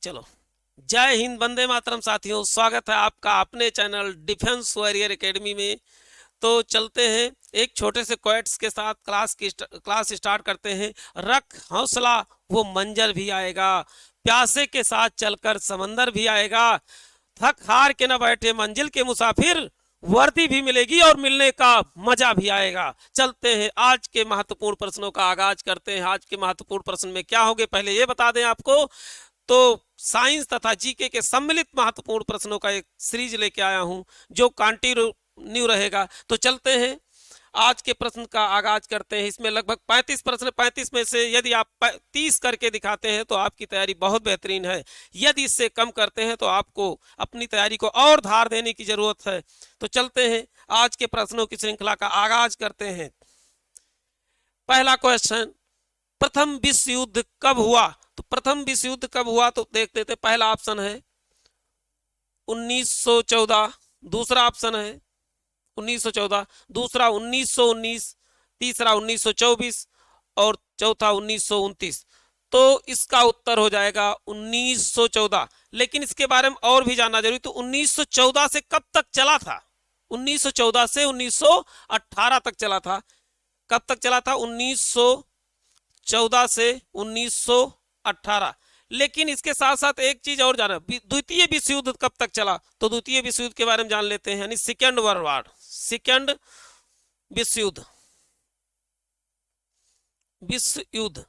चलो, जय हिंद, वंदे मातरम साथियों, स्वागत है आपका अपने चैनल डिफेंस वॉरियर एकेडमी में। तो चलते हैं एक छोटे से क्वेट्स के साथ क्लास स्टार्ट करते हैं। रख हौसला, वो मंजर भी आएगा, प्यासे के साथ चलकर समंदर भी आएगा, थक हार के न बैठे मंजिल के मुसाफिर, वर्दी भी मिलेगी और मिलने का मजा भी आएगा। चलते हैं, आज के महत्वपूर्ण प्रश्नों का आगाज करते हैं। आज के महत्वपूर्ण प्रश्न में क्या होंगे पहले ये बता दें आपको। तो साइंस तथा जीके के सम्मिलित महत्वपूर्ण प्रश्नों का एक सीरीज लेके आया हूं जो कंटिन्यू रहेगा। तो चलते हैं, आज के प्रश्न का आगाज करते हैं। इसमें लगभग 35 प्रश्न, 35 में से यदि आप 30 करके दिखाते हैं तो आपकी तैयारी बहुत बेहतरीन है। यदि इससे कम करते हैं तो आपको अपनी तैयारी को और धार देने की जरूरत है। तो चलते हैं, आज के प्रश्नों की श्रृंखला का आगाज करते हैं। पहला क्वेश्चन, प्रथम विश्व युद्ध कब हुआ? तो प्रथम विश्व युद्ध कब हुआ तो देख लेते। पहला ऑप्शन है 1914, दूसरा ऑप्शन है 1914, दूसरा 1919, तीसरा 1924 और चौथा 1929। तो इसका उत्तर हो जाएगा 1914। लेकिन इसके बारे में और भी जानना जरूरी। तो 1914 से कब तक चला था? 1914 से 1918 तक चला था। कब तक चला था? 1914 से 1918। लेकिन इसके साथ साथ एक चीज और जाना, द्वितीय विश्व युद्ध कब तक चला? तो द्वितीय विश्व युद्ध के बारे में जान लेते हैं, यानी सेकेंड वर्ल्ड वॉर, सेकेंड विश्व युद्ध, विश्व युद्ध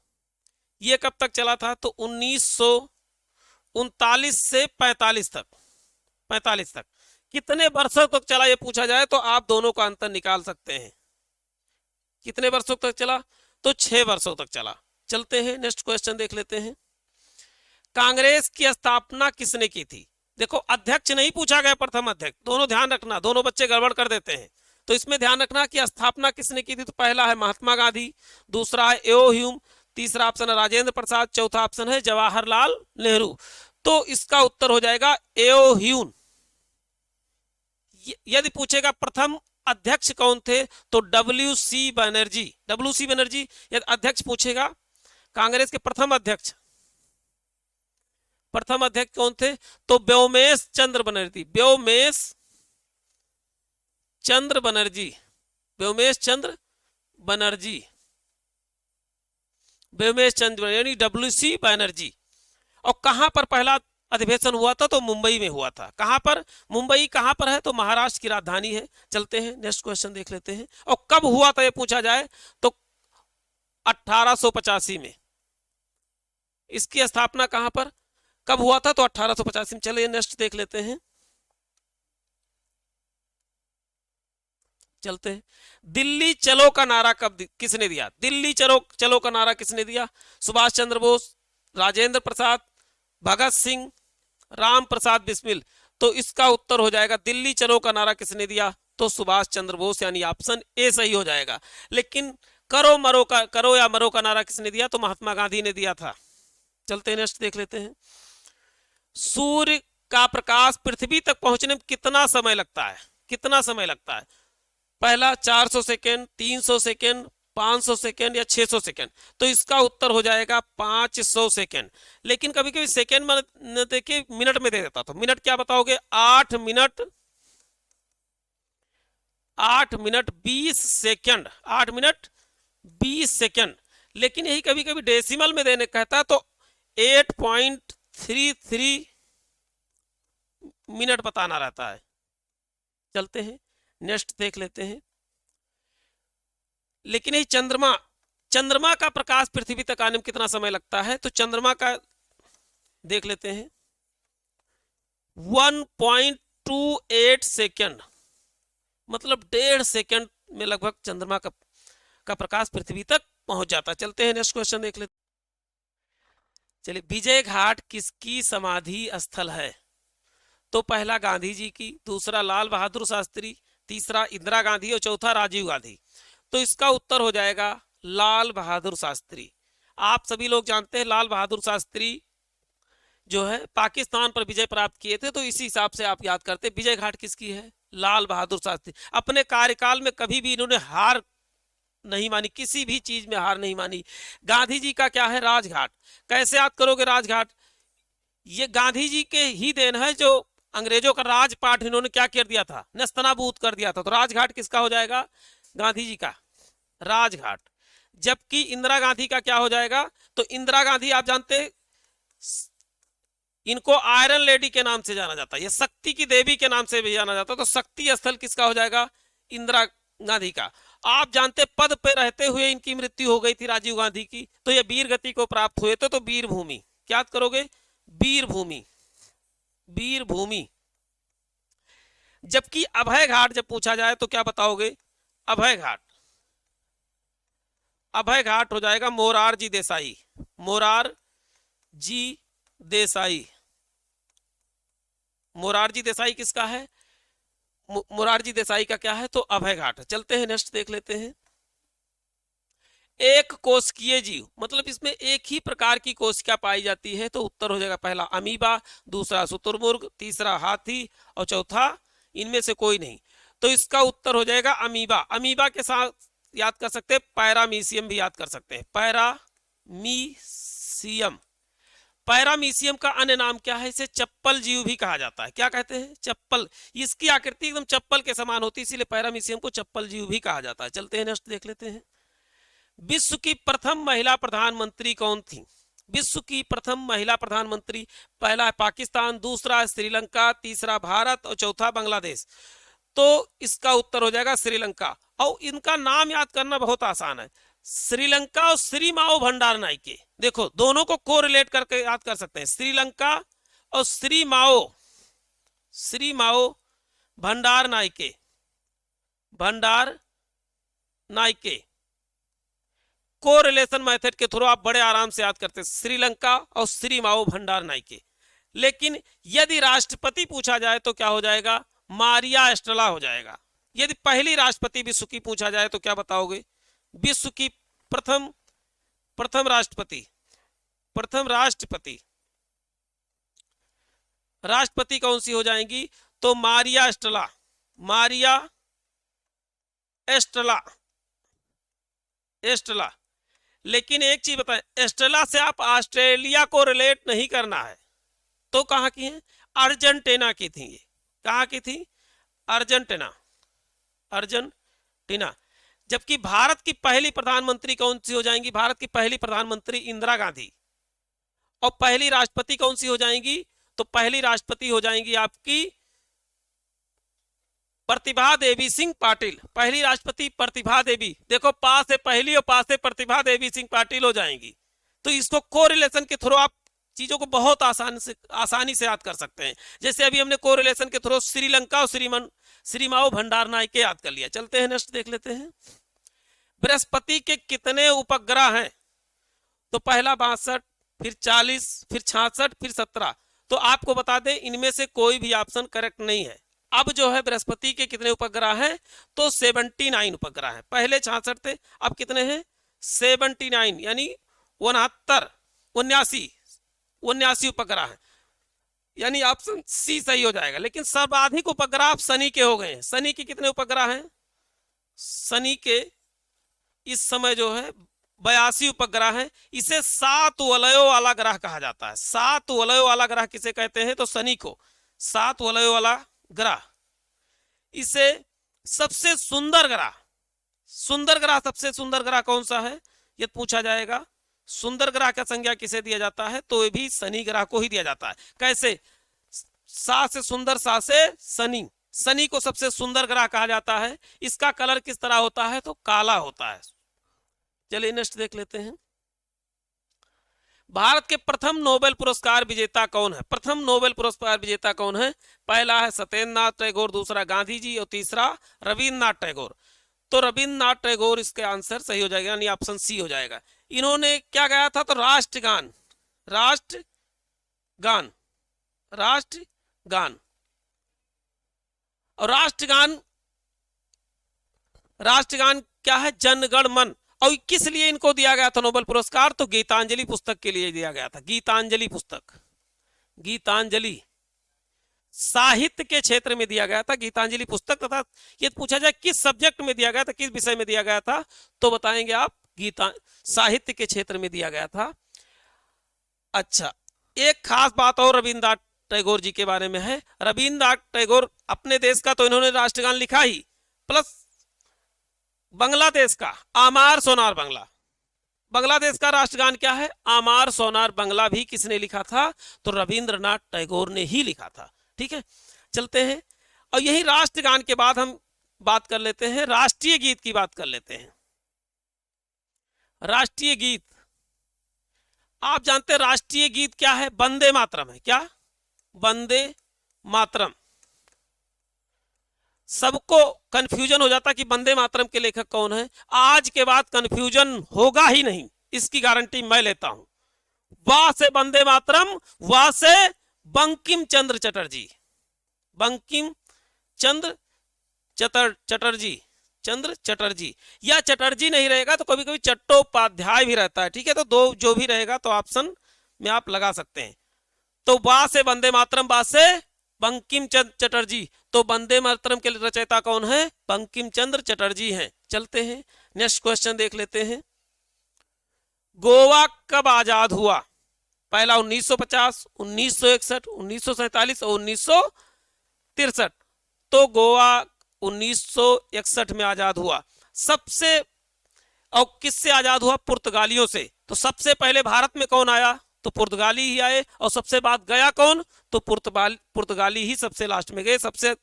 ये कब तक चला था? तो 1939 से 45 तक, 45 तक। कितने वर्षों तक चला ये पूछा जाए तो आप दोनों का अंतर निकाल सकते हैं। कितने वर्षों तक चला? तो 6 वर्षों तक चला। चलते हैं, नेक्स्ट क्वेश्चन देख लेते हैं। कांग्रेस की स्थापना किसने की थी? देखो, अध्यक्ष नहीं पूछा गया, प्रथम अध्यक्ष। दोनों ध्यान रखना, दोनों बच्चे गड़बड़ कर देते हैं। तो इसमें ध्यान रखना कि स्थापना किसने की थी। तो पहला है महात्मा गांधी, दूसरा है एओ ह्यूम, तीसरा ऑप्शन है राजेंद्र प्रसाद, चौथा ऑप्शन है जवाहरलाल नेहरू। तो इसका उत्तर हो जाएगा एओ ह्यूम। यदि पूछेगा प्रथम अध्यक्ष कौन थे तो WC बनर्जी, WC बनर्जी यदि अध्यक्ष पूछेगा। कांग्रेस के प्रथम अध्यक्ष कौन थे? तो व्योमेश चंद्र बनर्जी, व्योमेश चंद्र बनर्जी, व्योमेश चंद्र बनर्जी, व्योमेश चंद्र यानी WC बनर्जी। और कहां पर पहला अधिवेशन हुआ था? तो मुंबई में हुआ था। कहां पर? मुंबई कहां पर है? तो महाराष्ट्र की राजधानी है। चलते हैं, नेक्स्ट क्वेश्चन देख लेते हैं। और कब हुआ था ये पूछा जाए तो 1885 में। इसकी स्थापना कहां पर कब हुआ था? तो 1885 में। चलिए नेक्स्ट देख लेते हैं। चलते हैं, दिल्ली चलो का नारा किसने दिया? दिल्ली चलो चलो का नारा किसने दिया? सुभाष चंद्र बोस, राजेंद्र प्रसाद, भगत सिंह, राम प्रसाद बिस्मिल। तो इसका उत्तर हो जाएगा दिल्ली चलो का नारा किसने दिया? तो सुभाष चंद्र बोस, यानी ऑप्शन ए सही हो जाएगा। लेकिन करो या मरो का नारा किसने दिया? तो महात्मा गांधी ने दिया था। चलते हैं, नेक्स्ट देख लेते हैं। सूर्य का प्रकाश पृथ्वी तक पहुंचने में कितना समय लगता है? कितना समय लगता है? पहला 400 सेकेंड, 300 सेकेंड, 500 सेकेंड या 600 सेकेंड। तो इसका उत्तर हो जाएगा 500 सेकेंड। लेकिन कभी कभी सेकेंड में न देके मिनट में दे देता। तो मिनट क्या बताओगे? 8 मिनट 20 सेकेंड, 8 मिनट 20 सेकेंड। लेकिन यही कभी कभी डेसिमल में देने कहता है तो 8.33 मिनट बताना रहता है। चलते हैं, नेक्स्ट देख लेते हैं। लेकिन यही चंद्रमा का प्रकाश पृथ्वी तक आने में कितना समय लगता है? तो चंद्रमा का देख लेते हैं, 1.28 सेकेंड, मतलब 1.5 सेकेंड में लगभग चंद्रमा का प्रकाश पृथ्वी तक पहुंच जाता है। चलते हैं, नेक्स्ट क्वेश्चन देख लेते। चलिए, विजय घाट किसकी समाधि स्थल है? तो पहला गांधी जी की, दूसरा लाल बहादुर शास्त्री, तीसरा इंदिरा गांधी और चौथा राजीव गांधी। तो इसका उत्तर हो जाएगा लाल बहादुर शास्त्री। आप सभी लोग जानते हैं लाल बहादुर शास्त्री जो है पाकिस्तान पर विजय प्राप्त किए थे। तो इसी हिसाब से आप याद करते, विजय घाट किसकी है? लाल बहादुर शास्त्री। अपने कार्यकाल में कभी भी इन्होंने हार नहीं मानी, किसी भी चीज में हार नहीं मानी। गांधी जी का क्या है? राजघाट। कैसे याद करोगे राजघाट? ये गांधी जी के ही देन है, जो अंग्रेजों का राजपाट इन्होंने क्या कर दिया था, नेस्तनाबूद कर दिया था। तो राजघाट किसका हो जाएगा, गांधी जी का राजघाट। जबकि इंदिरा गांधी का क्या हो जाएगा, तो इंदिरा गांधी आप जानते हैं इनको आयरन लेडी के नाम से जाना जाता है, ये शक्ति की देवी के नाम से भी जाना जाता है। तो शक्ति स्थल किसका हो जाएगा, इंदिरा गांधी का। आप जानते पद पे रहते हुए इनकी मृत्यु हो गई थी राजीव गांधी की, तो ये वीर गति को प्राप्त हुए थे। तो वीर भूमि क्या याद करोगे, वीर भूमि, वीर भूमि। जबकि अभय घाट जब पूछा जाए तो क्या बताओगे, अभय घाट, अभय घाट हो जाएगा मोरारजी देसाई, मोरारजी देसाई। मोरारजी देसाई किसका है, मोरारजी देसाई का क्या है, तो अभय घाट। चलते हैं नेक्स्ट देख लेते हैं। एक कोशिकीय जीव, मतलब इसमें एक ही प्रकार की कोशिका पाई जाती है। तो उत्तर हो जाएगा पहला अमीबा, दूसरा शुतुरमुर्ग, तीसरा हाथी और चौथा इनमें से कोई नहीं। तो इसका उत्तर हो जाएगा अमीबा। अमीबा के साथ याद कर सकते हैं पैरामीशियम भी याद कर सकते हैं, पैरामीशियम। पैरामीशियम का अन्य नाम क्या है, इसे चप्पल जीव भी कहा जाता है। क्या कहते हैं, चप्पल। इसकी आकृति एकदम चप्पल के समान होती है, इसीलिए पैरामीशियम को चप्पल जीव भी कहा जाता है। चलते हैं नेक्स्ट देख लेते हैं। विश्व की प्रथम महिला प्रधानमंत्री कौन थी, विश्व की प्रथम महिला प्रधानमंत्री, पहला है पाकिस्तान, दूसरा है श्रीलंका, तीसरा भारत और चौथा बांग्लादेश। तो इसका उत्तर हो जाएगा श्रीलंका। और इनका नाम याद करना बहुत आसान है, श्रीलंका और श्री माओ भंडार नायके। देखो दोनों को कोरिलेट करके याद कर सकते हैं, श्रीलंका और श्री माओ भंडार नायके, भंडार नायके। कोरिलेशन मेथड के थ्रू आप बड़े आराम से याद करते हैं, श्रीलंका और श्री माओ भंडार नायके। लेकिन यदि राष्ट्रपति पूछा जाए तो क्या हो जाएगा, मारिया एस्ट्रेला हो जाएगा। यदि पहली राष्ट्रपति विश्व की पूछा जाए तो क्या बताओगे, विश्व की प्रथम राष्ट्रपति कौन सी हो जाएंगी, तो मारिया एस्ट्रेला। लेकिन एक चीज बताएं, एस्ट्रेला से आप ऑस्ट्रेलिया को रिलेट नहीं करना है। तो कहां की है, अर्जेंटीना की थी ये। कहां की थी, अर्जेंटीना। जबकि भारत की पहली प्रधानमंत्री कौन सी हो जाएंगी, भारत की पहली प्रधानमंत्री इंदिरा गांधी। और पहली राष्ट्रपति कौन सी हो जाएंगी, तो पहली राष्ट्रपति हो जाएंगी आपकी प्रतिभा देवी सिंह पाटिल। पहली राष्ट्रपति प्रतिभा देवी, देखो पास से पहली और पास से प्रतिभा देवी सिंह पाटिल हो जाएंगी। तो इसको कोरिलेशन के थ्रू आप चीजों को बहुत आसानी से याद कर सकते हैं। जैसे अभी हमने कोरिलेशन के थ्रू श्रीलंका और श्री माओ भंडार नायके याद कर लिया। चलते हैं नेक्स्ट देख लेते हैं। बृहस्पति के कितने उपग्रह हैं, तो पहला 62, फिर 40, फिर 66, फिर 17। तो आपको बता दें इनमें से कोई भी ऑप्शन करेक्ट नहीं है। अब जो है बृहस्पति के कितने उपग्रह हैं, तो 79 उपग्रह हैं। पहले 66 थे, अब कितने हैं, 79 यानी 79 उपग्रह हैं। यानी ऑप्शन सी सही हो जाएगा। लेकिन सर्वाधिक उपग्रह आप शनि के हो गए हैं। शनि के कितने उपग्रह हैं, शनि के इस समय जो है 82 उपग्रह हैं। इसे 7 वलयों वाला ग्रह कहा जाता है। 7 वलयों वाला ग्रह किसे कहते हैं, तो शनि को 7 वलयों वाला ग्रह। इसे सबसे सुंदर ग्रह सबसे सुंदर ग्रह कौन सा है, यह पूछा जाएगा। सुंदर ग्रह का संज्ञा किसे दिया जाता है, तो ये भी शनि ग्रह को ही दिया जाता है। कैसे, सा से सुंदर, सा से शनि। शनि को सबसे सुंदर ग्रह कहा जाता है। इसका कलर किस तरह होता है, तो काला होता है। चलिए नेक्स्ट देख लेते हैं। भारत के प्रथम नोबेल पुरस्कार विजेता कौन है, प्रथम नोबेल पुरस्कार विजेता कौन है। पहला है सत्येंद्रनाथ टैगोर, दूसरा गांधी जी और तीसरा रविन्द्रनाथ टैगोर। तो रविन्द्रनाथ टैगोर इसके आंसर सही हो जाएगा, यानी ऑप्शन सी हो जाएगा। इन्होंने क्या गाया था, तो राष्ट्रगान। और राष्ट्रगान क्या है, जनगण मन। और किस लिए इनको दिया गया था नोबेल पुरस्कार, तो गीतांजलि पुस्तक के लिए दिया गया था। गीतांजलि साहित्य के क्षेत्र में दिया गया था गीतांजलि पुस्तक। तथा ये पूछा जाए किस सब्जेक्ट में दिया गया था, किस विषय में दिया गया था, तो बताएंगे आप साहित्य के क्षेत्र में दिया गया था। अच्छा, एक खास बात और रविन्द्रनाथ टैगोर जी के बारे में है। रविन्द्रनाथ टैगोर अपने देश का तो इन्होंने राष्ट्रगान लिखा ही, प्लस बांग्लादेश का आमार सोनार बांग्ला, बांग्लादेश का राष्ट्रगान क्या है, आमार सोनार बांग्ला, भी किसने लिखा था, तो रविन्द्रनाथ टैगोर ने ही लिखा था। ठीक है, चलते हैं। और यही राष्ट्रगान के बाद हम बात कर लेते हैं, राष्ट्रीय गीत की बात कर लेते हैं। राष्ट्रीय गीत, आप जानते हैं राष्ट्रीय गीत क्या है, वंदे मातरम है। क्या, वंदे मातरम। सबको कंफ्यूजन हो जाता कि वंदे मातरम के लेखक कौन है, आज के बाद कंफ्यूजन होगा ही नहीं, इसकी गारंटी मैं लेता हूं। वाह से वंदे मातरम, वाह से बंकिम चंद्र चटर्जी, बंकिम चंद्र चटर्जी, चंद्र चटर्जी, या चटर्जी नहीं रहेगा तो कभी कभी चट्टोपाध्याय भी रहता है। ठीक है, तो दो जो भी रहेगा तो ऑप्शन में आप लगा सकते हैं। तो वाह से वंदे मातरम, वाह से बंकिम चंद्र चटर्जी, तो वंदे मातरम के रचयिता कौन है, बंकिम चंद्र चटर्जी हैं। चलते हैं, नेक्स्ट क्वेश्चन देख लेते हैं। गोवा कब आजाद हुआ, पहला 1950, 1961, 1947 और 1963। तो गोवा 1961 में आजाद हुआ। सबसे, और किससे आजाद हुआ, पुर्तगालियों से। तो सबसे पहले भारत में कौन आया, तो पुर्तगाली ही आए, और सबसे बाद गया कौन, तो पुर्तगाली ही सबसे लास्ट में गए। सबसे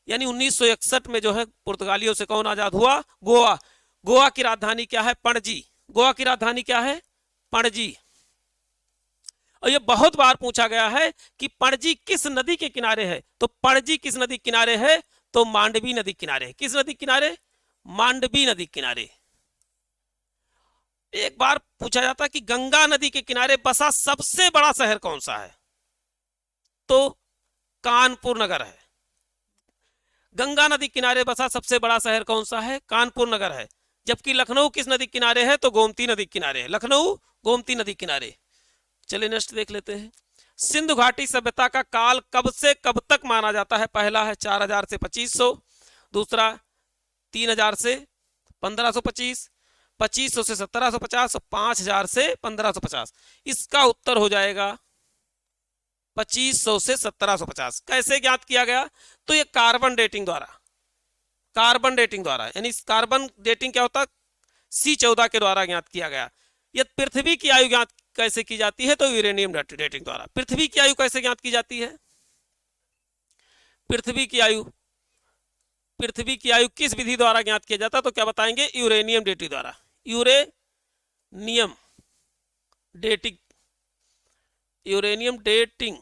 यानी 1961 में जो है पुर्तगालियों से कौन आजाद हुआ, गोवा। गोवा की राजधानी क्या है, पणजी। गोवा की राजधानी क्या है, पणजी। और ये बहुत बार पूछा गया है कि पणजी किस नदी के किनारे है, तो पणजी किस नदी किनारे है, तो मांडवी नदी किनारे। किस नदी किनारे, मांडवी नदी किनारे। एक बार पूछा जाता कि गंगा नदी के किनारे बसा सबसे बड़ा शहर कौन सा है, तो कानपुर नगर है। गंगा नदी किनारे बसा सबसे बड़ा शहर कौन सा है, कानपुर नगर है। जबकि लखनऊ किस नदी किनारे है, तो गोमती नदी किनारे है। लखनऊ गोमती नदी किनारे। चलिए नेक्स्ट देख लेते हैं। सिंधु घाटी सभ्यता का काल कब से कब तक माना जाता है, पहला है 4000 से 2500, दूसरा 3000 से 1525, 2500 से 1750 और 5000 से 1550। इसका उत्तर हो जाएगा 2500 से 1750। कैसे ज्ञात किया गया, तो ये कार्बन डेटिंग द्वारा, कार्बन डेटिंग द्वारा, यानी कार्बन डेटिंग क्या होता है, C14 के द्वारा ज्ञात किया गया। यह पृथ्वी की आयु ज्ञात कैसे की जाती है, तो यूरेनियम डेटिंग द्वारा। पृथ्वी की आयु कैसे ज्ञात की जाती है, पृथ्वी की आयु, पृथ्वी की आयु किस विधि द्वारा ज्ञात किया जाता है, तो क्या बताएंगे, यूरेनियम डेटिंग द्वारा। यूरेनियम डेटिंग, यूरेनियम डेटिंग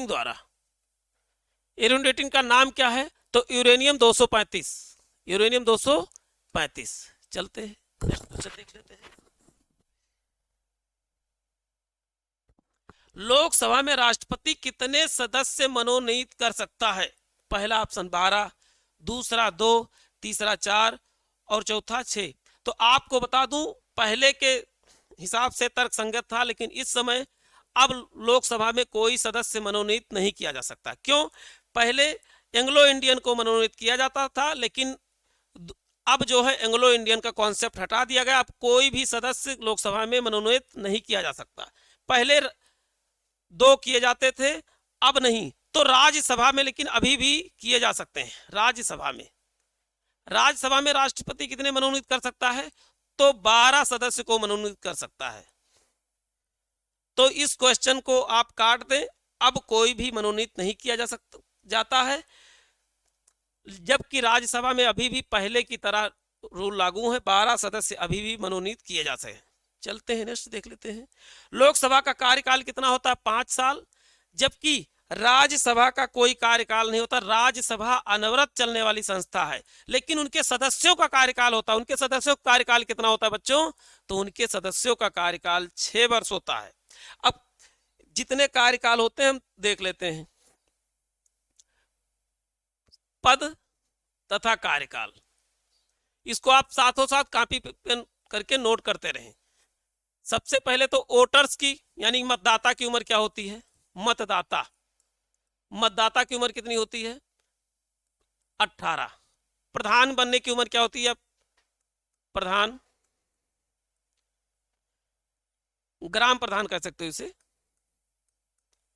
द्वारा। यूरेनियम डेटिंग का नाम क्या है, तो यूरेनियम 235, यूरेनियम 235। चलते हैं, देख लेते हैं। लोकसभा में राष्ट्रपति कितने सदस्य मनोनीत कर सकता है, पहला ऑप्शन 12, दूसरा 2, तीसरा 4 और चौथा 6। तो आपको बता दूं, पहले के हिसाब से तर्क संगत था, लेकिन इस समय अब लोकसभा में कोई सदस्य मनोनीत नहीं किया जा सकता। क्यों, पहले एंग्लो इंडियन को मनोनीत किया जाता था, लेकिन अब जो है एंग्लो इंडियन का कॉन्सेप्ट हटा दिया गया। अब कोई भी सदस्य लोकसभा में मनोनीत नहीं किया जा सकता। पहले 2 किए जाते थे, अब नहीं। तो राज्यसभा में लेकिन अभी भी किए जा सकते हैं। राज्यसभा में राष्ट्रपति कितने मनोनीत कर सकता है, तो 12 सदस्य को मनोनीत कर सकता है। तो इस क्वेश्चन को आप काट दें, अब कोई भी मनोनीत नहीं किया जाता है, जबकि राज्यसभा में अभी भी पहले की तरह रूल लागू है, 12 सदस्य अभी भी मनोनीत किए जा सकते हैं। चलते हैं, नेक्स्ट देख लेते हैं। लोकसभा का कार्यकाल कितना होता है, 5 साल, जबकि राज्यसभा का कोई कार्यकाल नहीं होता। राज्यसभा अनवरत चलने वाली संस्था है, लेकिन उनके सदस्यों का कार्यकाल होता है। उनके सदस्यों का कार्यकाल कितना होता है बच्चों, तो उनके सदस्यों का कार्यकाल 6 वर्ष होता है। अब जितने कार्यकाल होते हैं हम देख लेते हैं। पद तथा कार्यकाल, इसको आप साथों साथ कॉपी पेन करके नोट करते रहें। सबसे पहले तो वोटर्स की यानी मतदाता की उम्र क्या होती है, मतदाता की उम्र कितनी होती है, 18। प्रधान बनने की उम्र क्या होती है, प्रधान, ग्राम प्रधान कह सकते हो इसे,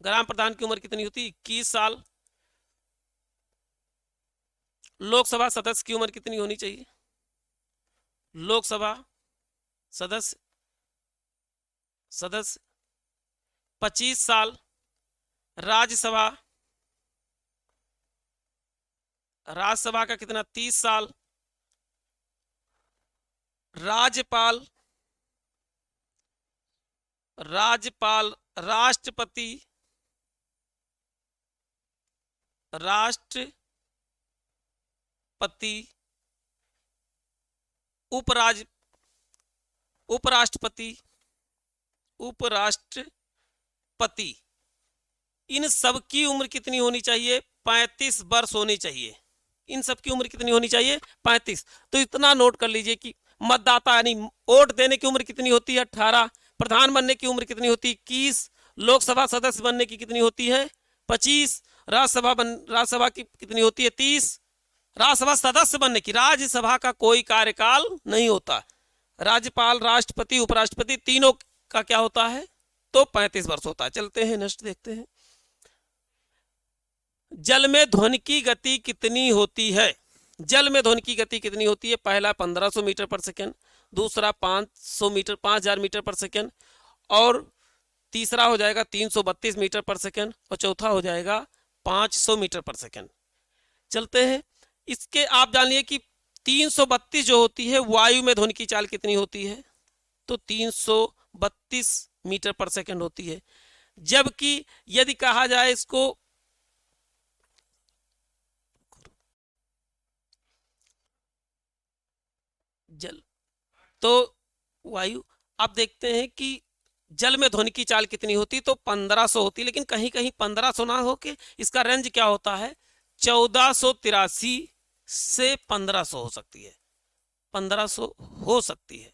ग्राम प्रधान की उम्र कितनी होती है? 21 साल। लोकसभा सदस्य की उम्र कितनी होनी चाहिए? लोकसभा सदस्य 25 साल। राज्यसभा का कितना? 30 साल। राज्यपाल राष्ट्रपति उपराष्ट्रपति इन सब की उम्र कितनी होनी चाहिए? 35 वर्ष होनी चाहिए। इन सब की उम्र कितनी होनी चाहिए? 35। तो इतना नोट कर लीजिए कि मतदाता यानी वोट देने की उम्र कितनी होती है? 18। प्रधान बनने की उम्र कितनी होती है? 21। लोकसभा सदस्य बनने की कितनी होती है? 25। राज्यसभा की कितनी होती है? 30। राज्यसभा सदस्य बनने की, राज्यसभा का कोई कार्यकाल नहीं होता। राज्यपाल, राष्ट्रपति, उपराष्ट्रपति तीनों का क्या होता है? तो 35 वर्ष होता है। चलते हैं नेक्स्ट देखते हैं। जल में ध्वनि की गति कितनी होती है? जल में ध्वनि की गति कितनी होती है? पहला 1500 मीटर पर सेकेंड, दूसरा 5000 मीटर पर सेकेंड, और तीसरा हो जाएगा 332 मीटर पर सेकेंड, और चौथा हो जाएगा 500 मीटर पर सेकेंड। चलते हैं इसके, आप जान लिए कि 332 जो होती है वायु में ध्वनि की चाल कितनी होती है? तो 332 मीटर पर सेकेंड होती है। जबकि यदि कहा जाए इसको जल, तो वायु, आप देखते हैं कि जल में ध्वनि की चाल कितनी होती? तो 1500 होती, लेकिन कहीं कहीं 1500 ना होके इसका रेंज क्या होता है? 1483 से 1500 हो सकती है, 1500 हो सकती है।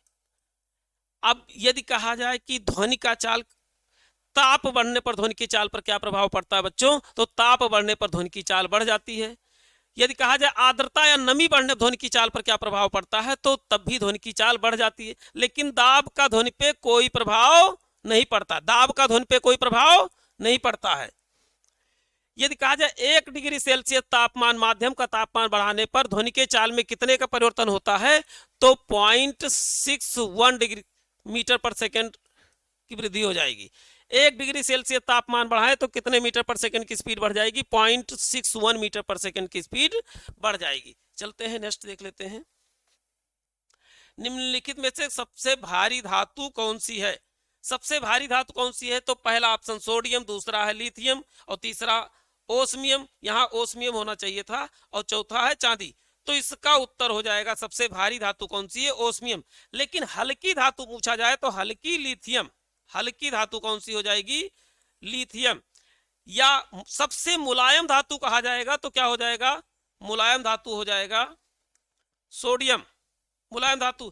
अब यदि कहा जाए कि ध्वनि का चाल, ताप बढ़ने पर ध्वनि की चाल पर क्या प्रभाव पड़ता है बच्चों? तो ताप बढ़ने पर ध्वनि की चाल बढ़ जाती है। यदि कहा जाए आर्द्रता या नमी बढ़ने ध्वनि की चाल पर क्या प्रभाव पड़ता है? तो तब भी ध्वनि की चाल बढ़ जाती है। लेकिन दाब का ध्वनि पे कोई प्रभाव नहीं पड़ता, दाब का ध्वनि पे कोई प्रभाव नहीं पड़ता है। यदि कहा जाए 1 डिग्री सेल्सियस तापमान, माध्यम का तापमान बढ़ाने पर ध्वनि के चाल में कितने का परिवर्तन होता है? तो 0.61 डिग्री मीटर पर सेकेंड की वृद्धि हो जाएगी। 1 डिग्री सेल्सियस तापमान बढ़ाए तो कितने मीटर पर सेकंड की स्पीड बढ़ जाएगी? 0.61 मीटर पर सेकंड की स्पीड बढ़ जाएगी। चलते हैं नेक्स्ट देख लेते हैं। निम्नलिखित में से सबसे भारी धातु कौन सी है? सबसे भारी धातु कौन सी है? तो पहला ऑप्शन सोडियम, दूसरा है लिथियम, और तीसरा ओस्मियम, यहाँ ओस्मियम होना चाहिए था, और चौथा है चांदी। तो इसका उत्तर हो जाएगा सबसे भारी धातु कौन सी है? ओस्मियम। लेकिन हल्की धातु पूछा जाए तो हल्की लिथियम, हल्की धातु कौन सी हो जाएगी? लिथियम। या सबसे मुलायम धातु कहा जाएगा तो क्या हो जाएगा? मुलायम धातु हो जाएगा सोडियम, मुलायम धातु।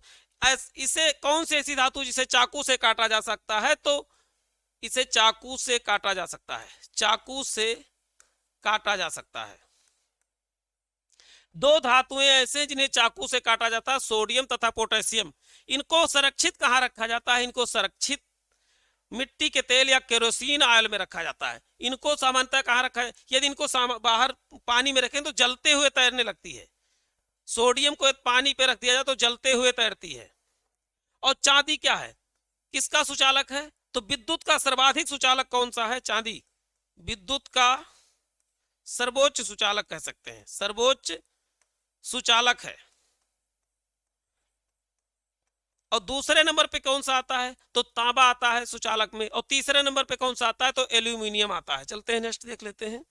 इसे कौन सी ऐसी धातु जिसे चाकू से काटा जा सकता है? तो इसे चाकू से काटा जा सकता है, चाकू से काटा जा सकता है। 2 धातुएं ऐसे जिन्हें चाकू से काटा जाता है, सोडियम तथा पोटेशियम। इनको संरक्षित कहाँ रखा जाता है? इनको संरक्षित मिट्टी के तेल या केरोसिन ऑयल में रखा जाता है। इनको सामान्यतः कहाँ रखा है? यदि इनको बाहर पानी में रखें तो जलते हुए तैरने लगती है। सोडियम को पानी पे रख दिया जाए तो जलते हुए तैरती है। और चांदी क्या है? किसका सुचालक है? तो विद्युत का सर्वाधिक सुचालक कौन सा है? चांदी विद्युत का सर्वोच्च सुचालक कह सकते हैं, सर्वोच्च सुचालक है। और दूसरे नंबर पे कौन सा आता है? तो तांबा आता है सुचालक में। और तीसरे नंबर पे कौन सा आता है? तो एल्यूमिनियम आता है। चलते हैं नेक्स्ट देख लेते हैं।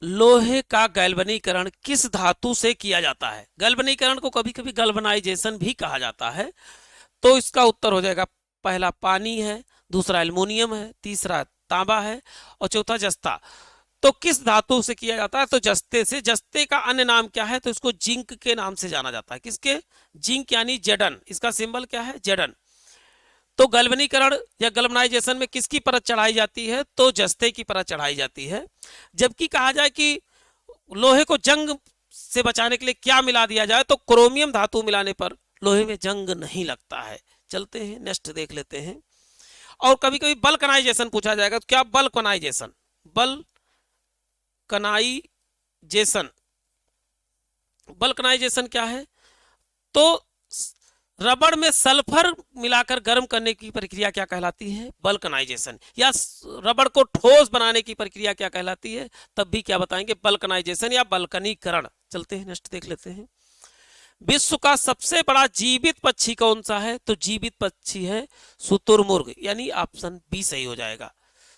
लोहे का गैल्वनीकरण किस धातु से किया जाता है? गैल्वनीकरण को कभी कभी गैल्वनाइजेशन भी कहा जाता है। तो इसका उत्तर हो जाएगा, पहला पानी है, दूसरा एल्युमिनियम है, तीसरा तांबा है, और चौथा जस्ता। तो किस धातु से किया जाता है? तो जस्ते से। जस्ते का अन्य नाम क्या है? तो इसको जिंक के नाम से जाना जाता है। किसके? जिंक यानी जेडन। इसका सिंबल क्या है? जेडन। तो गैल्वनीकरण या गैल्वनाइजेशन में किसकी परत चढ़ाई जाती है? तो जस्ते की परत चढ़ाई जाती है। जबकि कहा जाए कि लोहे को जंग से बचाने के लिए क्या मिला दिया जाए, तो क्रोमियम धातु मिलाने पर लोहे में जंग नहीं लगता है। चलते हैं नेक्स्ट देख लेते हैं। और कभी कभी बल्कनाइजेशन पूछा जाएगा, तो क्या बल्कनाइजेशन, बल्कनाइजेशन, बल्कनाइजेशन क्या है, तो रबड़ में सल्फर मिलाकर गर्म करने की प्रक्रिया क्या कहलाती है, बल्कनाइजेशन। या रबड़ को ठोस बनाने की प्रक्रिया क्या कहलाती है, तब भी क्या बताएंगे, बल्कनाइजेशन या बल्कनीकरण। चलते हैं नेक्स्ट देख लेते हैं। विश्व का सबसे बड़ा जीवित पक्षी कौन सा है, तो जीवित पक्षी है शुतुरमुर्ग, यानी ऑप्शन बी सही हो जाएगा।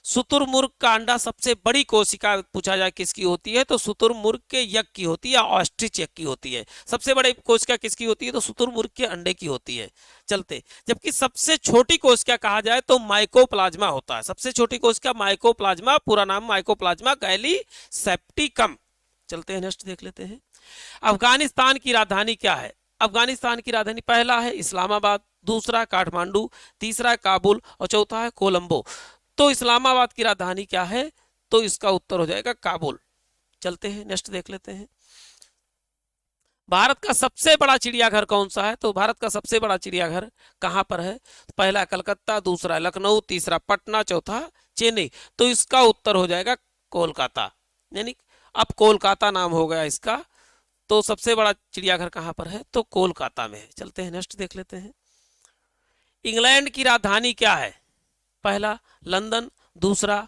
शुतुरमुर्ग का अंडा सबसे बड़ी कोशिका पूछा जाए किसकी होती है, तो शुतुरमुर्ग के यक की होती है या ऑस्ट्रिच यक की होती है। सबसे बड़ी कोशिका किसकी होती है, तो शुतुरमुर्ग के अंडे की होती है। चलते, जबकि सबसे छोटी कोशिका कहा जाए तो माइकोप्लाज्मा होता है। सबसे छोटी कोशिका माइकोप्लाज्मा, पूरा नाम माइकोप्लाज्मा गैलीसेप्टिकम। चलते हैं नेक्स्ट देख लेते हैं। अफगानिस्तान की राजधानी क्या है, अफगानिस्तान की राजधानी पहला है इस्लामाबाद, दूसरा काठमांडू, तीसरा काबुल और चौथा है कोलंबो। तो इस्लामाबाद की राजधानी क्या है, तो इसका उत्तर हो जाएगा काबुल। चलते हैं नेक्स्ट देख लेते हैं। भारत का सबसे बड़ा चिड़ियाघर कौन सा है, तो भारत का सबसे बड़ा चिड़ियाघर कहां पर है, पहला कलकत्ता, दूसरा लखनऊ, तीसरा पटना, चौथा चेन्नई। तो इसका उत्तर हो जाएगा कोलकाता, यानी अब कोलकाता नाम हो गया इसका। तो सबसे बड़ा चिड़ियाघर कहां पर है, तो कोलकाता में है। चलते हैं नेक्स्ट देख लेते हैं। इंग्लैंड की राजधानी क्या है, पहला लंदन, दूसरा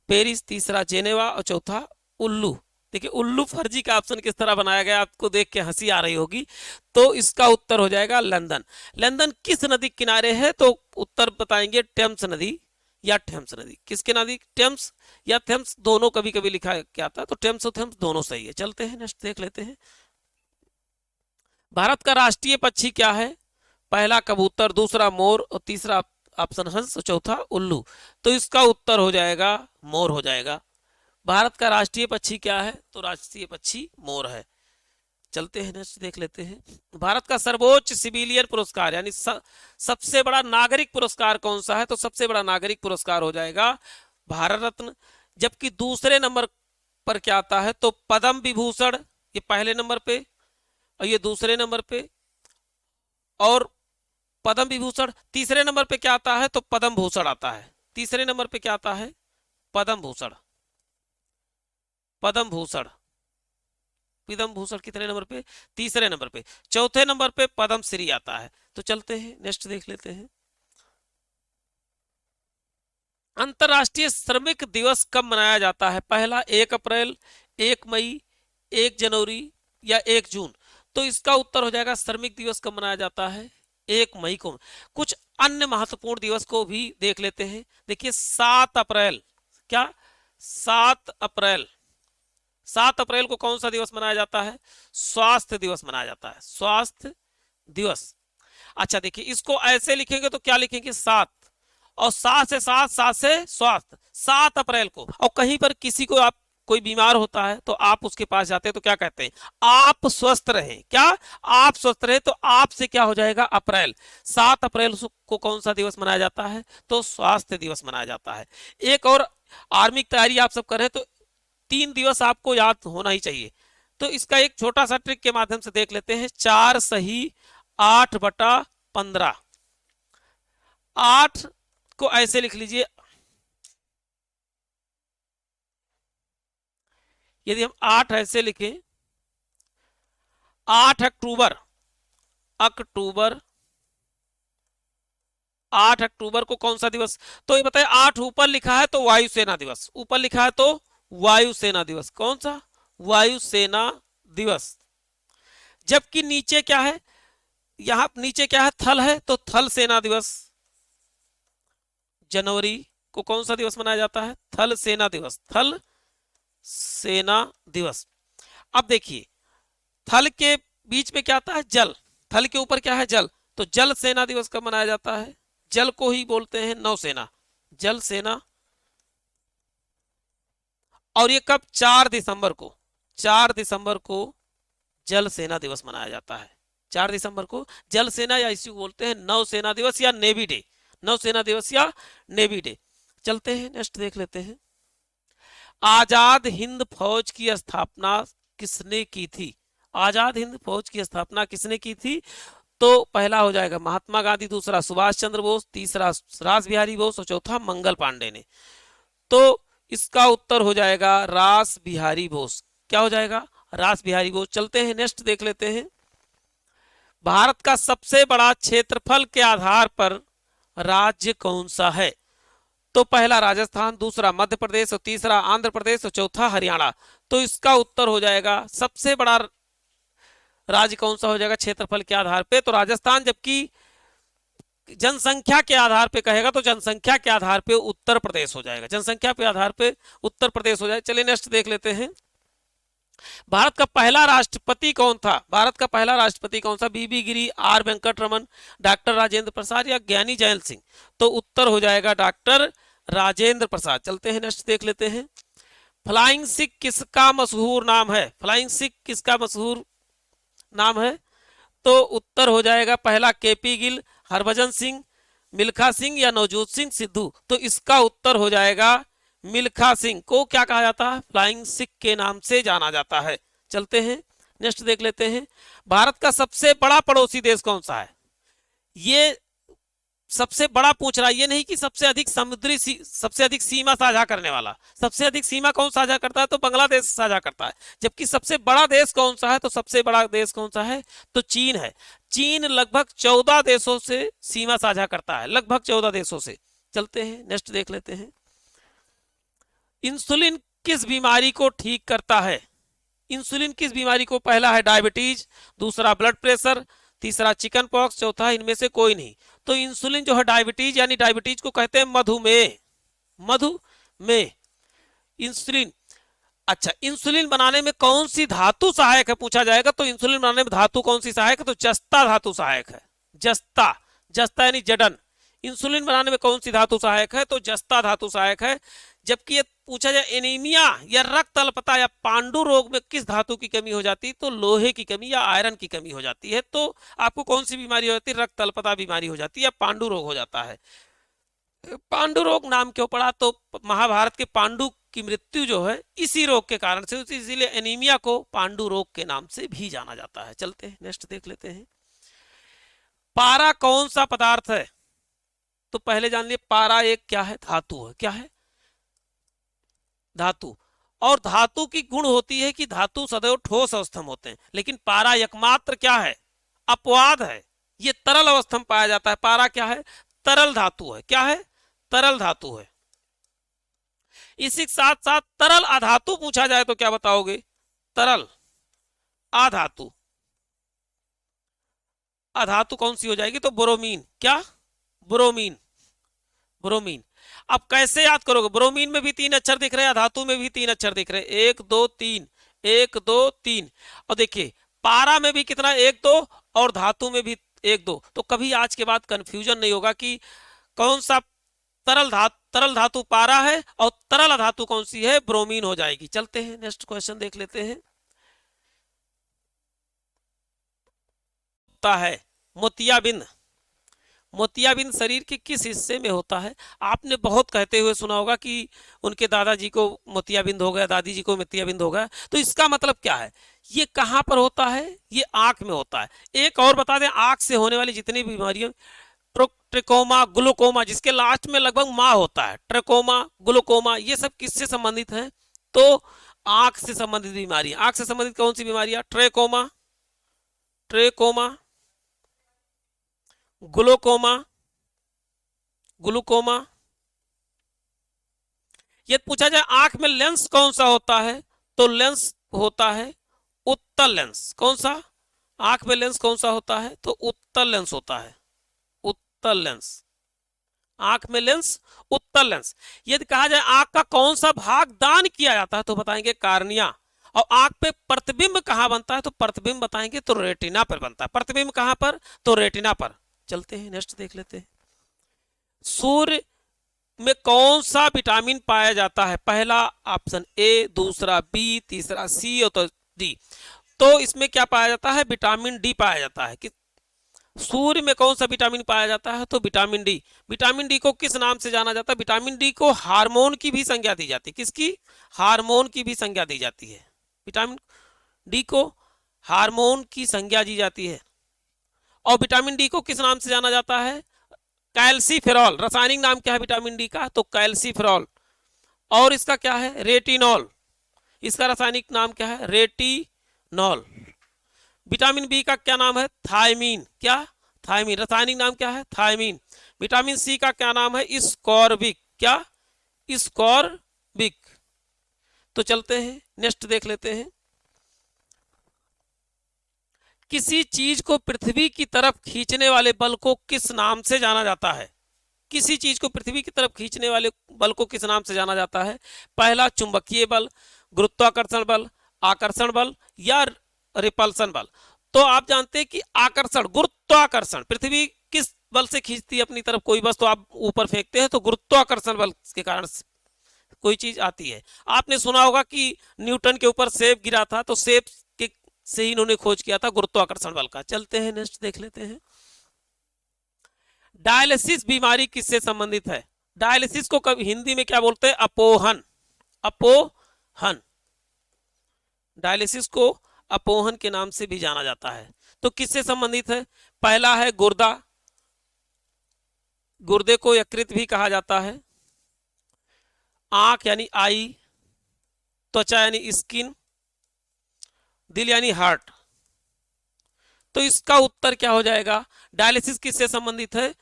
पेरिस, तीसरा जेनेवा और चौथा उल्लू। देखिए उल्लू फर्जी का ऑप्शन किस तरह बनाया गया, आपको देख के हंसी आ रही होगी। तो इसका उत्तर हो जाएगा लंदन। लंदन किस नदी किनारे है, तो उत्तर बताएंगे टेम्स नदी या थेम्स नदी। किसके नदी, टेम्स या थेम्स, दोनों कभी कभी लिखा क्या था, तो टेम्स और थेम्स दोनों सही है। चलते हैं नेक्स्ट देख लेते हैं। भारत का राष्ट्रीय पक्षी क्या है, पहला कबूतर, दूसरा मोर और तीसरा ऑप्शन हंस, चौथा उल्लू। तो इसका उत्तर हो जाएगा मोर हो जाएगा। भारत का राष्ट्रीय पक्षी क्या है, तो राष्ट्रीय पक्षी मोर है। चलते हैं नेक्स्ट देख लेते हैं। भारत का सर्वोच्च सिविलियन पुरस्कार यानी सबसे बड़ा नागरिक पुरस्कार कौन सा है, तो सबसे बड़ा नागरिक पुरस्कार हो जाएगा भारत रत्न। जबकि दूसरे नंबर पर क्या आता है, तो पद्म विभूषण, ये पहले नंबर पे और ये दूसरे नंबर पे, और पद्म विभूषण तीसरे नंबर पे क्या आता है, तो पद्म भूषण आता है। तीसरे नंबर पे क्या आता है, पद्म भूषण, पद्म भूषण, पद्म भूषण कितने नंबर पे, तीसरे नंबर पे। चौथे नंबर पे पद्म श्री आता है। तो चलते हैं नेक्स्ट देख लेते हैं। अंतरराष्ट्रीय श्रमिक दिवस कब मनाया जाता है, पहला 1 अप्रैल, 1 मई, 1 जनवरी या 1 जून। तो इसका उत्तर हो जाएगा श्रमिक दिवस कब मनाया जाता है, 1 मई को। कुछ अन्य महत्वपूर्ण दिवस को भी देख लेते हैं। देखिए 7 अप्रैल, क्या 7 अप्रैल, 7 अप्रैल को कौन सा दिवस मनाया जाता है, स्वास्थ्य दिवस मनाया जाता है, स्वास्थ्य दिवस। अच्छा देखिए इसको ऐसे लिखेंगे तो क्या लिखेंगे, 7 और 7 से 7, 7 से स्वास्थ्य, 7 अप्रैल को। और कहीं पर किसी को आप कोई बीमार होता है तो आप उसके पास जाते हैं तो क्या कहते हैं, आप स्वस्थ रहें, क्या आप स्वस्थ रहे, तो आप से क्या हो जाएगा अप्रैल। 7 अप्रैल को कौन सा दिवस मनाया जाता है, तो स्वास्थ्य दिवस मनाया जाता है। एक और आर्मी की तैयारी आप सब कर रहे हैं तो 3 दिवस आपको याद होना ही चाहिए। तो इसका एक छोटा सा ट्रिक के माध्यम से देख लेते हैं। 4 सही 8/15, 8 को ऐसे लिख लीजिए, यदि हम 8 ऐसे लिखें, 8 अक्टूबर, अक्टूबर, 8 अक्टूबर को कौन सा दिवस, तो ये बताइए 8 ऊपर लिखा है तो वायुसेना दिवस, ऊपर लिखा है तो वायुसेना दिवस, कौन सा, वायुसेना दिवस। जबकि नीचे क्या है, यहां नीचे क्या है, थल है तो थल सेना दिवस। जनवरी को कौन सा दिवस मनाया जाता है, थल सेना दिवस, थल सेना दिवस। अब देखिए थल के बीच में क्या आता है, जल, थल के ऊपर क्या है, जल, तो जल सेना दिवस कब मनाया जाता है, जल को ही बोलते हैं नौसेना, जल सेना। और ये कब, 4 दिसंबर को, 4 दिसंबर को जल सेना दिवस मनाया जाता है। 4 दिसंबर को जल सेना या इसी को बोलते हैं नौसेना दिवस या नेवी डे, नौसेना दिवस या नेवी डे। चलते हैं नेक्स्ट देख लेते हैं। आजाद हिंद फौज की स्थापना किसने की थी? आजाद हिंद फौज की स्थापना किसने की थी? तो पहला हो जाएगा महात्मा गांधी, दूसरा सुभाष चंद्र बोस, तीसरा रास बिहारी बोस और चौथा मंगल पांडे ने। तो इसका उत्तर हो जाएगा रास बिहारी बोस। क्या हो जाएगा? रास बिहारी बोस। चलते हैं नेक्स्ट देख लेते हैं। भारत का सबसे बड़ा क्षेत्रफल के आधार पर राज्य कौन सा है? तो पहला राजस्थान, दूसरा मध्य प्रदेश और तीसरा आंध्र प्रदेश और चौथा हरियाणा। तो इसका उत्तर हो जाएगा सबसे बड़ा राज्य कौन सा हो जाएगा क्षेत्रफल के आधार पे? तो राजस्थान। जबकि जनसंख्या के आधार पे कहेगा तो जनसंख्या के आधार पे उत्तर प्रदेश हो जाएगा। जनसंख्या के आधार पे उत्तर प्रदेश हो जाएगा। चलिए नेक्स्ट देख लेते हैं। भारत का पहला राष्ट्रपति कौन था? भारत का पहला राष्ट्रपति कौन सा? बीबी गिरी, आर वेंकट रमन, डॉक्टर राजेंद्र प्रसाद या ज्ञानी जैल सिंह? तो उत्तर हो जाएगा डॉक्टर राजेंद्र प्रसाद। चलते हैं नेक्स्ट देख लेते हैं। फ्लाइंग सिख किसका मशहूर नाम है? फ्लाइंग सिख किसका मशहूर नाम है? तो उत्तर हो जाएगा पहला केपी गिल, हरभजन सिंह, मिल्खा सिंह या नवजोत सिंह सिद्धू। तो इसका उत्तर हो जाएगा मिल्खा सिंह को क्या कहा जाता है? फ्लाइंग सिख के नाम से जाना जाता है। चलते हैं नेक्स्ट देख लेते हैं। भारत का सबसे बड़ा पड़ोसी देश कौन सा है? ये सबसे बड़ा पूछ रहा है, ये नहीं कि सबसे अधिक समुद्री सबसे अधिक सीमा साझा करने वाला। सबसे अधिक सीमा कौन साझा करता है? तो बांग्लादेश साझा करता है। जबकि सबसे बड़ा देश कौन सा है? तो सबसे बड़ा देश कौन सा है? तो चीन है। चीन लगभग 14 देशों से सीमा साझा करता है, लगभग 14 देशों से। चलते हैं नेक्स्ट देख लेते हैं। इंसुलिन किस बीमारी को ठीक करता है? इंसुलिन किस बीमारी को? पहला है डायबिटीज, दूसरा ब्लड प्रेशर, तीसरा चिकन पॉक्स, चौथा इनमें से कोई नहीं। तो इंसुलिन जो है डायबिटीज, यानी डायबिटीज को कहते हैं मधुमेह। मधुमेह इंसुलिन। अच्छा, इंसुलिन बनाने में कौन सी धातु सहायक है पूछा जाएगा। तो इंसुलिन बनाने में धातु कौन सी सहायक है? तो जस्ता धातु सहायक है। जस्ता, जस्ता यानी जडन। इंसुलिन बनाने में कौन सी धातु सहायक है? तो जस्ता धातु सहायक है। जबकि ये पूछा जाए एनीमिया या रक्त अल्पता या पांडु रोग में किस धातु की कमी हो जाती है? तो लोहे की कमी या आयरन की कमी हो जाती है। तो आपको कौन सी बीमारी हो जाती है? रक्त अल्पता बीमारी हो जाती है या पांडु रोग हो जाता है। पांडु रोग नाम क्यों पड़ा? तो महाभारत के पांडु की मृत्यु जो है इसी रोग के कारण से, इसीलिए एनीमिया को पांडु रोग के नाम से भी जाना जाता है। चलते हैं नेक्स्ट देख लेते हैं। पारा कौन सा पदार्थ है? तो पहले जान लिए पारा एक क्या है? धातु है। क्या है? धातु। और धातु की गुण होती है कि धातु सदैव ठोस अवस्था में होते हैं, लेकिन पारा एकमात्र क्या है? अपवाद है। ये तरल अवस्था में पाया जाता है। पारा क्या है? तरल धातु है। क्या है? तरल धातु है। इसी के साथ साथ तरल अधातु पूछा जाए तो क्या बताओगे? तरल अधातु। अधातु कौन सी हो जाएगी? तो ब्रोमीन। क्या? ब्रोमीन। ब्रोमीन। अब कैसे याद करोगे? ब्रोमीन में भी 3 अक्षर दिख रहे हैं, धातु में भी 3 अक्षर दिख रहे हैं। 1 2 3, 1 2 3। और देखिए पारा में भी कितना? 1 2, और धातु में भी 1 2। तो कभी आज के बाद कंफ्यूजन नहीं होगा कि कौन सा तरल धातु पारा है और तरल धातु कौन सी है? ब्रोमीन हो जाएगी। चलते हैं नेक्स्ट क्वेश्चन देख लेते हैं। है मोतियाबिंद। मोतियाबिंद शरीर के किस हिस्से में होता है? आपने बहुत कहते हुए सुना होगा कि उनके दादाजी को मोतियाबिंद हो गया, दादी जी को मोतियाबिंद हो गया। तो इसका मतलब क्या है? ये कहां पर होता है? ये आंख में होता है। एक और बता दें, आंख से होने वाली जितनी बीमारियां, ट्रेकोमा, ग्लूकोमा, जिसके लास्ट में लगभग मां होता है, ट्रेकोमा, ग्लूकोमा, ये सब किससे संबंधित है? तो आंख से संबंधित बीमारी। आंख से संबंधित कौन सी बीमारियां? Trachoma, trachoma, glaucoma, glaucoma. ये पूछा जाए आंख में लेंस कौन सा होता है? तो लेंस होता है उत्तल लेंस। कौन सा? आंख में लेंस कौन सा होता है? तो उत्तल लेंस होता है। उत्तल लेंस। आंख में लेंस उत्तल लेंस। यदि कहा जाए आंख का कौन सा भाग दान किया जाता है तो बताएंगे कार्निया। और आंख पे प्रतिबिंब कहां बनता है? तो प्रतिबिंब बताएंगे तो रेटिना पर बनता है। प्रतिबिंब कहां पर? तो रेटिना पर। चलते हैं नेक्स्ट देख लेते हैं। सूर्य में कौन सा विटामिन पाया जाता है? पहला ऑप्शन ए, दूसरा बी, तीसरा सी और तो डी। तो इसमें क्या पाया जाता है? विटामिन डी पाया जाता है। कि सूर्य में कौन सा विटामिन पाया जाता है? तो विटामिन डी। विटामिन डी को किस नाम से जाना जाता है? विटामिन डी को हार्मोन की भी संज्ञा दी जाती है। किसकी? हार्मोन की भी संज्ञा दी जाती है। विटामिन डी को हार्मोन की संज्ञा दी जाती है। और विटामिन डी को किस नाम से जाना जाता है? कैल्सीफेरॉल। रासायनिक नाम क्या है विटामिन डी का? तो कैल्सीफेरॉल। और इसका क्या है? रेटिनॉल। इसका रासायनिक नाम क्या है? रेटिनॉल। विटामिन बी का क्या नाम है? थायमीन। क्या? थायमीन। रासायनिक नाम क्या है? थायमीन। विटामिन सी का क्या नाम है? स्कॉर्बिक। क्या? स्कॉर्बिक। तो चलते हैं नेक्स्ट देख लेते हैं। किसी चीज को पृथ्वी की तरफ खींचने वाले बल को किस नाम से जाना जाता है? किसी चीज को पृथ्वी की तरफ खींचने वाले बल को किस नाम से जाना जाता है? पहला चुंबकीय बल, गुरुत्वाकर्षण बल, आकर्षण बल या रिपल्सन बल। तो आप जानते हैं कि आकर्षण, गुरुत्वाकर्षण, पृथ्वी किस बल से खींचती है अपनी तरफ कोई वस्तु, आप ऊपर फेंकते हैं तो गुरुत्वाकर्षण बल के कारण कोई चीज आती है। आपने सुना होगा कि न्यूटन के ऊपर सेब गिरा था, तो सेब के से ही इन्होंने खोज किया था गुरुत्वाकर्षण बल का। चलते हैं नेक्स्ट देख लेते हैं। डायलिसिस बीमारी किससे संबंधित है? डायलिसिस को कभी हिंदी में क्या बोलते हैं? अपोहन। अपोहन। डायलिसिस को अपोहन के नाम से भी जाना जाता है। तो किससे संबंधित है? पहला है गुर्दा, गुर्दे को यकृत भी कहा जाता है। आंख यानी आई, त्वचा यानी स्किन, दिल यानी हार्ट। तो इसका उत्तर क्या हो जाएगा? डायलिसिस किससे संबंधित है?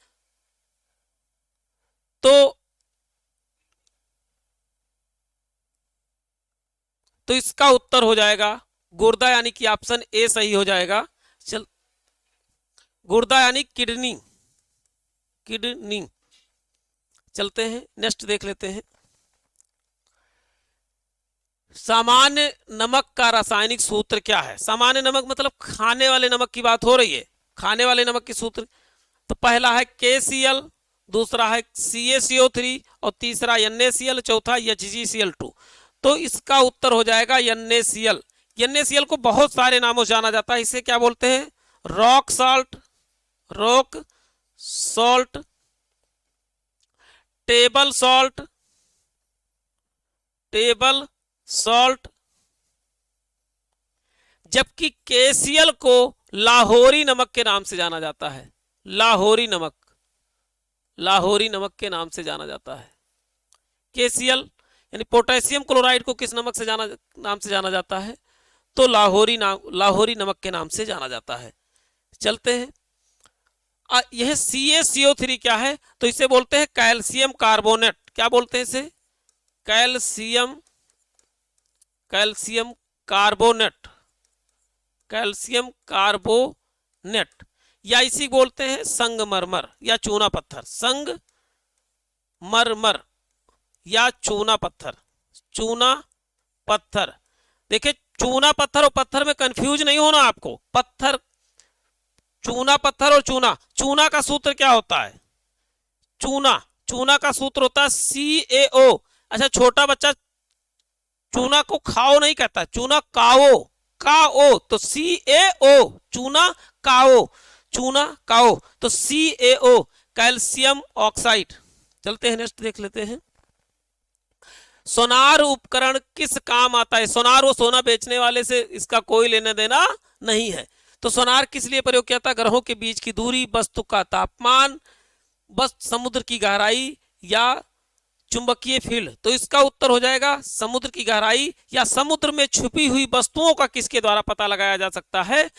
तो इसका उत्तर हो जाएगा गुर्दा, यानी कि ऑप्शन ए सही हो जाएगा। चल, गुर्दा यानी किडनी। किडनी। चलते हैं नेक्स्ट देख लेते हैं। सामान्य नमक का रासायनिक सूत्र क्या है? सामान्य नमक मतलब खाने वाले नमक की बात हो रही है। खाने वाले नमक की सूत्र तो पहला है KCl, दूसरा है CaCO3 और तीसरा NaCl, चौथा HgCl2। तो इसका उत्तर हो जाएगा NaCl। NaCl को बहुत सारे नामों से जाना जाता है। इसे क्या बोलते हैं? Rock salt, rock salt, table salt, table salt. जबकि KCl को लाहौरी नमक के नाम से जाना जाता है। लाहौरी नमक, लाहौरी नमक के नाम से जाना जाता है। KCl यानी पोटेशियम क्लोराइड को किस नमक से नाम से जाना जाता है? तो लाहौरी नमक के नाम से जाना जाता है। चलते हैं। यह CaCO3 क्या है? तो इसे बोलते हैं कैल्शियम कार्बोनेट। क्या बोलते हैं इसे? Calcium carbonate. कैल्शियम कार्बोनेट या इसी बोलते हैं संगमरमर या चूना पत्थर। संगमरमर या चूना पत्थर। चूना पत्थर। देखिए चूना पत्थर और पत्थर में कंफ्यूज नहीं होना आपको। पत्थर, चूना पत्थर और चूना। चूना का सूत्र क्या होता है? चूना का सूत्र होता है CaO। अच्छा, छोटा बच्चा चूना को खाओ नहीं कहता, चूना काओ। काओ तो CaO, चूना काओ, चूना काओ तो CaO, कैल्शियम ऑक्साइड। चलते हैं नेक्स्ट देख लेते हैं। सोनार उपकरण किस काम आता है? सोनार वो सोना बेचने वाले से इसका कोई लेना देना नहीं है। तो सोनार किस लिए प्रयोग किया था? ग्रहों के बीच की दूरी, वस्तु का तापमान, समुद्र की गहराई या चुंबकीय फील्ड। तो इसका उत्तर हो जाएगा समुद्र की गहराई या समुद्र में छुपी हुई वस्तुओं का किसके द्वारा पता लगाया जा सकता है?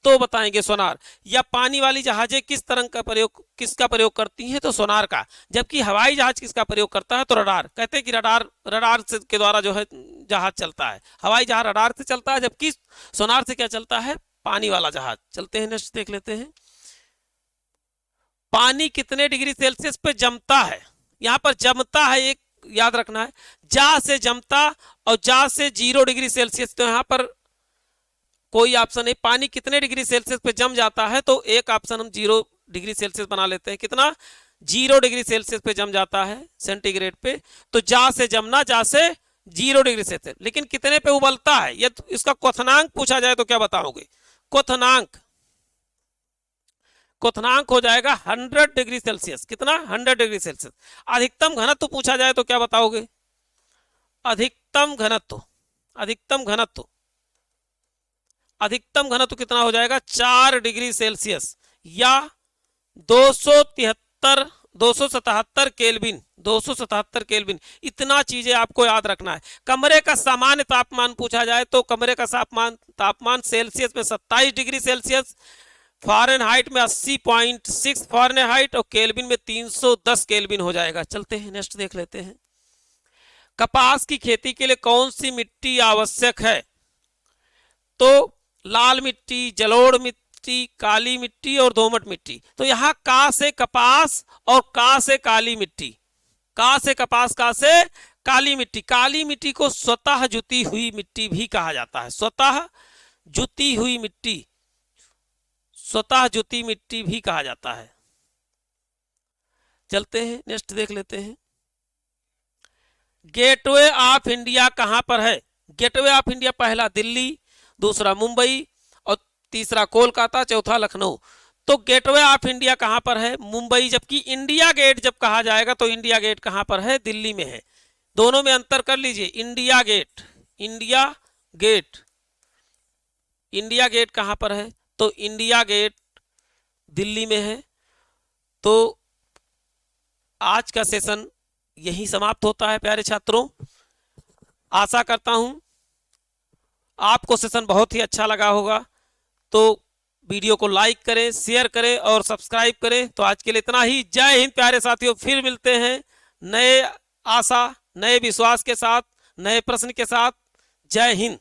तो बताएंगे सोनार। या पानी वाली जहाजें किसका प्रयोग करती हैं? तो सोनार का। जबकि हवाई जहाज किसका प्रयोग करता है? तो रडार। कहते हैं कि रडार के द्वारा जो है जहाज चलता है। हवाई जहाज रडार से चलता है, जबकि सोनार से क्या चलता है? पानी वाला जहाज। चलते हैं नेक्स्ट देख लेते हैं। पानी कितने डिग्री सेल्सियस पे जमता है? यहां पर जमता है, एक याद रखना है, जा से जमता और जा से 0 डिग्री सेल्सियस। तो यहां पर कोई ऑप्शन नहीं। पानी कितने डिग्री सेल्सियस पे जम जाता है? तो एक ऑप्शन हम 0 डिग्री सेल्सियस बना लेते हैं। कितना? 0 डिग्री सेल्सियस पे जम जाता है सेंटीग्रेड पे। तो जा से जमना, जा से 0 डिग्री सेल्सियस। लेकिन कितने पे उबलता है? ये इसका क्वथनांक पूछा जाए तो क्या बताओगे? क्वथनांक हो जाएगा 100 डिग्री सेल्सियस। कितना? 100 डिग्री सेल्सियस। अधिकतम घनत्व पूछा जाए तो क्या बताओगे? अधिकतम घनत्व अधिकतम घनत्व कितना हो जाएगा 4 डिग्री सेल्सियस या 277 केल्विन। 277 केल्विन, इतना चीजें आपको याद रखना है। कमरे का सामान्य तापमान पूछा जाए तो कमरे का तापमान सेल्सियस में 27 डिग्री सेल्सियस, फ़ारेनहाइट में 80.6 फ़ारेनहाइट और केल्विन में 310 केल्विन हो जाएगा। चलते हैं नेक्स्ट देख लेते हैं। कपास की खेती के लिए कौन सी मिट्टी आवश्यक है? तो लाल मिट्टी, जलोढ़ मिट्टी, काली मिट्टी और दोमट मिट्टी। तो यहाँ का से कपास और का से काली मिट्टी, का से कपास, का से काली मिट्टी। काली मिट्टी को स्वतः जुती हुई मिट्टी भी कहा जाता है। स्वतः जुती हुई मिट्टी, स्वतः जुती मिट्टी भी कहा जाता है। चलते हैं नेक्स्ट देख लेते हैं। गेटवे ऑफ इंडिया कहां पर है? गेटवे ऑफ इंडिया पहला दिल्ली, दूसरा मुंबई और तीसरा कोलकाता, चौथा लखनऊ। तो गेटवे ऑफ इंडिया कहां पर है? मुंबई। जबकि इंडिया गेट जब कहा जाएगा तो इंडिया गेट कहां पर है? दिल्ली में है। दोनों में अंतर कर लीजिए। India Gate, India Gate, India Gate कहां पर है? तो इंडिया गेट दिल्ली में है। तो आज का सेशन यही समाप्त होता है प्यारे छात्रों। आशा करता हूं आपको सेशन बहुत ही अच्छा लगा होगा। तो वीडियो को लाइक करें, शेयर करें और सब्सक्राइब करें। तो आज के लिए इतना ही। जय हिंद प्यारे साथियों, फिर मिलते हैं नए आशा, नए विश्वास के साथ, नए प्रश्न के साथ। जय हिंद।